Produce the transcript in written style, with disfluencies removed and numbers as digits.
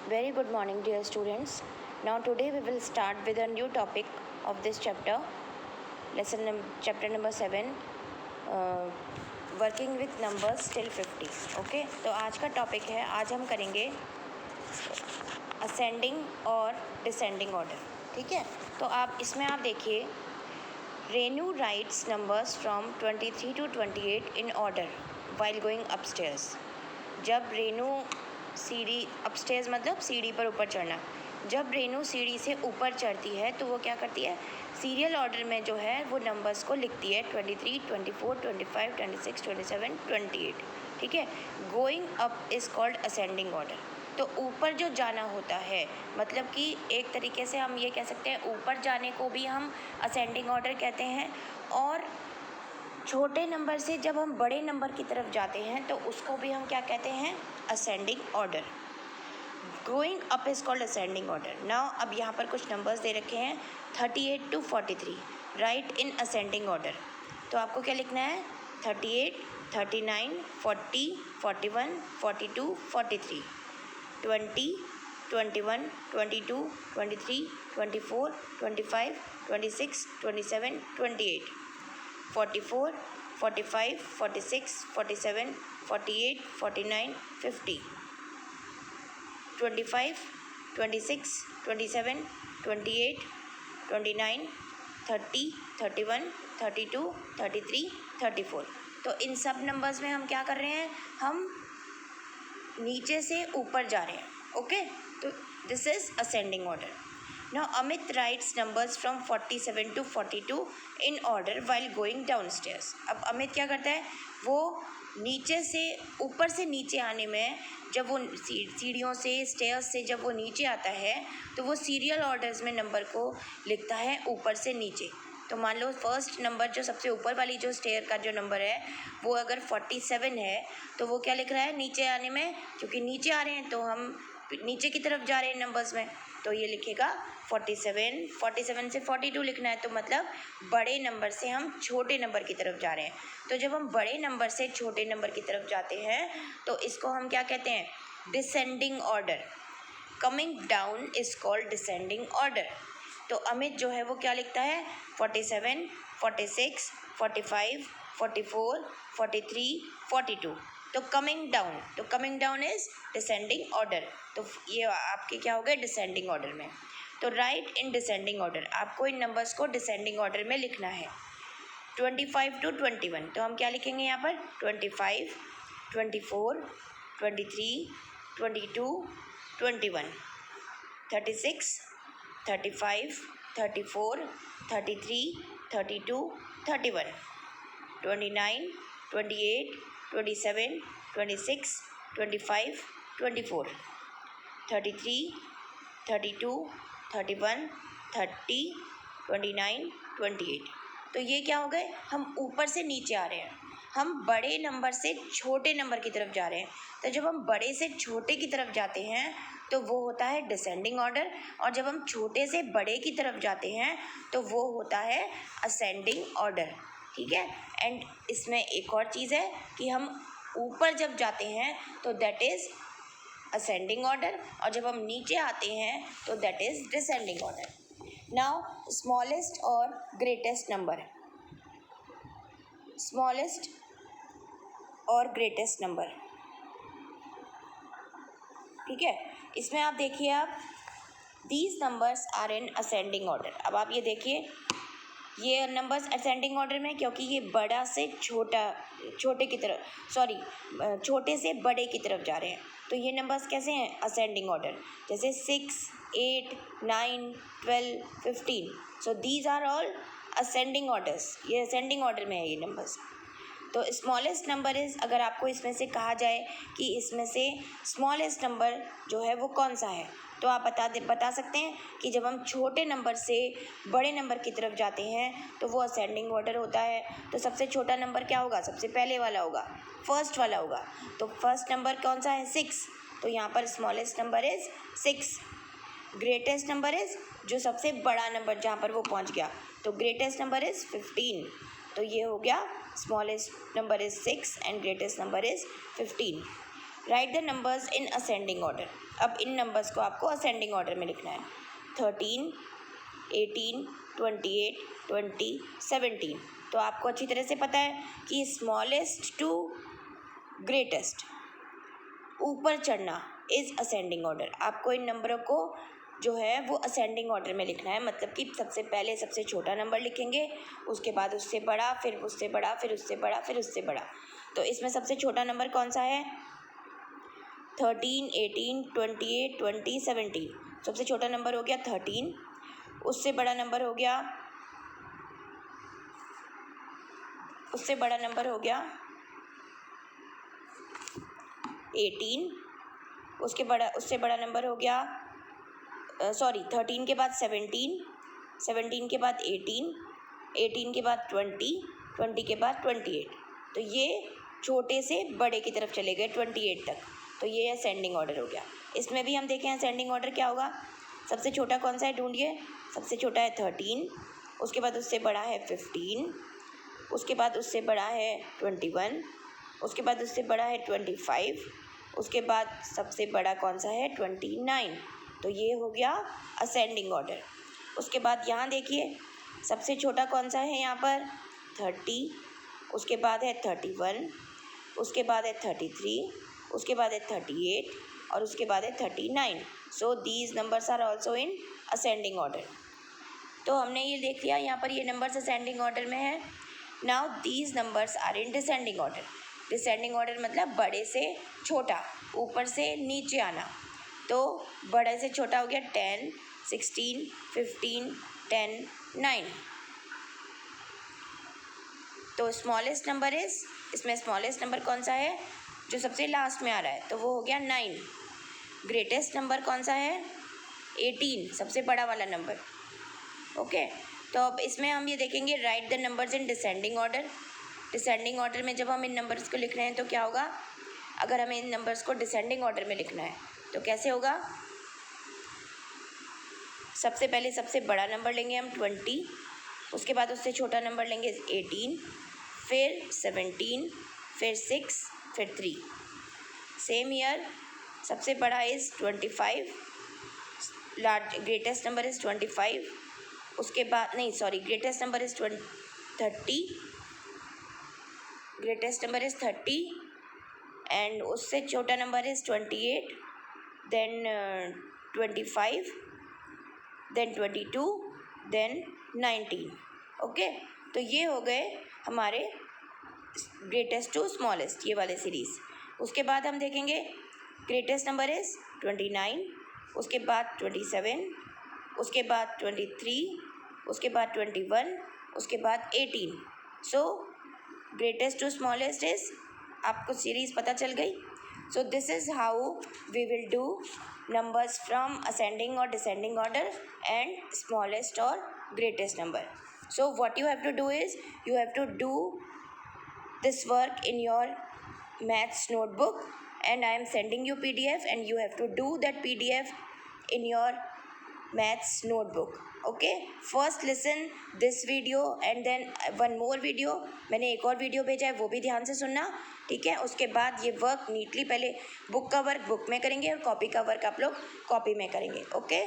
Very good morning, dear students. Now, today we will start with a new topic of this chapter, chapter number 7, working with numbers till 50. Okay, तो आज का topic है, आज हम करेंगे ascending और descending order. ठीक है, तो इसमें आप देखिए, Renu rights numbers from 23 to 28 in order while going upstairs. जब रेनू सीढ़ी, अपस्टेयर्स मतलब सीढ़ी पर ऊपर चढ़ना, जब रेनू सीढ़ी से ऊपर चढ़ती है तो वो क्या करती है, सीरियल ऑर्डर में जो है वो नंबर्स को लिखती है 23, 24, 25, 26, 27, 28. ठीक है, going up is called ascending order. तो ऊपर जो जाना होता है, मतलब कि एक तरीके से हम ये कह सकते हैं, ऊपर जाने को भी हम असेंडिंग ऑर्डर कहते हैं. और छोटे नंबर से जब हम बड़े नंबर की तरफ जाते हैं तो उसको भी हम क्या कहते हैं, ascending order. Going up is called ascending order. Now अब यहाँ पर कुछ नंबर्स दे रखे हैं 38 to 43. Right in ascending order. तो आपको क्या लिखना है, 38, 39, 40, 41, 42, 43, 20, 21, 22, 23, 24, 25, 26, 27, 28, 44, 45, 46, 47, 48, 49, 50, 25, 26, 27, 28, 29, 30, 31, 32, 33, 34. तो इन सब नंबर्स में हम क्या कर रहे हैं, हम नीचे से ऊपर जा रहे हैं. ओके, तो this is ascending order. Now Amit writes numbers from 47 to 42 in order while going downstairs. अब अमित क्या करता है, वो नीचे से ऊपर से नीचे आने में, जब वो सीढ़ियों से, स्टेयर्स से जब वो नीचे आता है तो वो सीरियल ऑर्डर्स में नंबर को लिखता है ऊपर से नीचे. तो मान लो फर्स्ट नंबर, जो सबसे ऊपर वाली जो स्टेयर का जो नंबर है, वो अगर 47 है तो वो क्या लिख रहा है नीचे आने में, क्योंकि नीचे आ रहे हैं तो हम नीचे की तरफ जा रहे हैं नंबर्स में, तो ये लिखेगा 47. 47 से 42 लिखना है, तो मतलब बड़े नंबर से हम छोटे नंबर की तरफ जा रहे हैं. तो जब हम बड़े नंबर से छोटे नंबर की तरफ जाते हैं तो इसको हम क्या कहते हैं, descending order. Coming down is called descending order. तो अमित जो है वो क्या लिखता है, 47, 46, 45, 44, 43, 42. तो coming down is descending order. तो ये आपके क्या हो गए, डिसेंडिंग ऑर्डर में. तो राइट इन डिसेंडिंग ऑर्डर, आपको इन नंबर्स को डिसेंडिंग ऑर्डर में लिखना है. 25 to 21, तो हम क्या लिखेंगे यहाँ पर, 25, 24, 23, 22, 21, 36, 35, 34, 33, 32, 31, 29, 28, 27, 26, 25, 24, 33, 32, 31, 30, 29, 28. तो ये क्या हो गए, हम ऊपर से नीचे आ रहे हैं, हम बड़े नंबर से छोटे नंबर की तरफ जा रहे हैं. तो जब हम बड़े से छोटे की तरफ जाते हैं तो वो होता है डिसेंडिंग ऑर्डर, और जब हम छोटे से बड़े की तरफ जाते हैं तो वो होता है असेंडिंग ऑर्डर. ठीक है, एंड इसमें एक और चीज़ है कि हम ऊपर जब जाते हैं तो दैट इज़ असेंडिंग ऑर्डर, और जब हम नीचे आते हैं तो that is descending order. Now smallest और ग्रेटेस्ट नंबर. स्मॉलेस्ट और ग्रेटेस्ट नंबर. ठीक है, इसमें आप देखिए, आप these numbers are in ascending order. अब आप ये देखिए, ये नंबर्स असेंडिंग ऑर्डर में, क्योंकि ये बड़ा से छोटा, छोटे की तरफ, सॉरी, छोटे से बड़े की तरफ जा रहे हैं. तो ये नंबर्स कैसे हैं, असेंडिंग ऑर्डर. जैसे 6, 8, 9, 12, 15. So these are all ascending orders. ये असेंडिंग ऑर्डर में है ये नंबर्स. तो स्मॉलेस्ट नंबर इज़, अगर आपको इसमें से कहा जाए कि इसमें से स्मॉलेस्ट नंबर जो है वो कौन सा है, तो आप बता सकते हैं कि जब हम छोटे नंबर से बड़े नंबर की तरफ जाते हैं तो वो असेंडिंग ऑर्डर होता है. तो सबसे छोटा नंबर क्या होगा, सबसे पहले वाला होगा, फर्स्ट वाला होगा. तो फर्स्ट नंबर कौन सा है, 6. तो यहाँ पर smallest number is 6. Greatest number is, जो सबसे बड़ा नंबर जहाँ पर वो पहुँच गया, तो ग्रेटेस्ट नंबर इज़ 15. तो ये हो गया, smallest number is 6 and greatest number is 15. Right the numbers in ascending order. अब इन नंबर्स को आपको असेंडिंग ऑर्डर में लिखना है। 13, 18, 28, 20, 17। तो आपको अच्छी तरह से पता है कि स्मॉलेस्ट टू ग्रेटेस्ट ऊपर चढ़ना इज असेंडिंग ऑर्डर। आपको इन नंबरों को जो है वो असेंडिंग ऑर्डर में लिखना है, मतलब कि सबसे पहले सबसे छोटा नंबर लिखेंगे, उसके बाद उससे बड़ा, फिर उससे बड़ा, फिर उससे बड़ा, फिर उससे बड़ा। तो इसमें सबसे छोटा नंबर कौन सा है? 13, 18, 28, 20, 17। सबसे छोटा नंबर हो गया 13। उससे बड़ा नंबर हो गया 18। उससे बड़ा नंबर हो गया 13 के बाद 17, 17 के बाद 18, 18 के बाद 20, 20 के बाद 28। तो ये छोटे से बड़े की तरफ चले गए 28 तक। तो ये असेंडिंग ऑर्डर हो गया। इसमें भी हम देखें असेंडिंग ऑर्डर क्या होगा। सबसे छोटा कौन सा है ढूंढिए। सबसे छोटा है 13, उसके बाद उससे बड़ा है 15, उसके बाद उससे बड़ा है 21, उसके बाद उससे बड़ा है 25, उसके बाद सबसे बड़ा कौन सा है 29। तो ये हो गया असेंडिंग ऑर्डर। उसके बाद यहाँ देखिए सबसे छोटा कौन सा है यहाँ पर 30, उसके बाद है 31, उसके बाद है 33, उसके बाद है 38 और उसके बाद है 39। So these numbers are also in ascending order. तो हमने ये देख लिया यहाँ पर ये नंबर्स असेंडिंग ऑर्डर में है। Now these numbers are in descending order. Descending order मतलब बड़े से छोटा, ऊपर से नीचे आना। तो बड़े से छोटा हो गया 10, 16, 15, 10, 9। तो स्मॉलेस्ट नंबर इज, इसमें स्मॉलेस्ट नंबर कौन सा है जो सबसे लास्ट में आ रहा है, तो वो हो गया 9। ग्रेटेस्ट नंबर कौन सा है 18, सबसे बड़ा वाला नंबर। ओके, तो अब इसमें हम ये देखेंगे right the numbers in descending order. Descending order में जब हम इन नंबर्स को लिख रहे हैं तो क्या होगा, अगर हमें इन नंबर्स को डिसेंडिंग ऑर्डर में लिखना है तो कैसे होगा। सबसे पहले सबसे बड़ा नंबर लेंगे हम 20, उसके बाद उससे छोटा नंबर लेंगे 18, फिर 17, फिर 6, फिर 3। सेम ईयर सबसे बड़ा इज़ 25, ग्रेटेस्ट नंबर इज़ 25, उसके बाद नहीं sorry greatest number is 30, greatest number is 30 and उससे छोटा number is 28, then 25, then 22, then 19। Okay, तो ये हो गए हमारे ग्रेटेस्ट टू स्मॉलेस्ट ये वाले सीरीज़। उसके बाद हम देखेंगे ग्रेटेस्ट नंबर इज़ 29, उसके बाद 27, उसके बाद 23, उसके बाद 21, उसके बाद 18। So greatest to smallest is, आपको सीरीज़ पता चल गई। So this is how we will do numbers from ascending or descending order and smallest or greatest number. So what you have to do is you have to do this work in your maths notebook and I am sending you PDF and you have to do that PDF in your maths notebook. Okay, first listen this video and then one more video, मैंने एक और video भेजा है वो भी ध्यान से सुनना, ठीक है। उसके बाद ये वर्क नीटली पहले बुक का वर्क बुक में करेंगे और कॉपी का वर्क आप लोग कॉपी में करेंगे। ओके।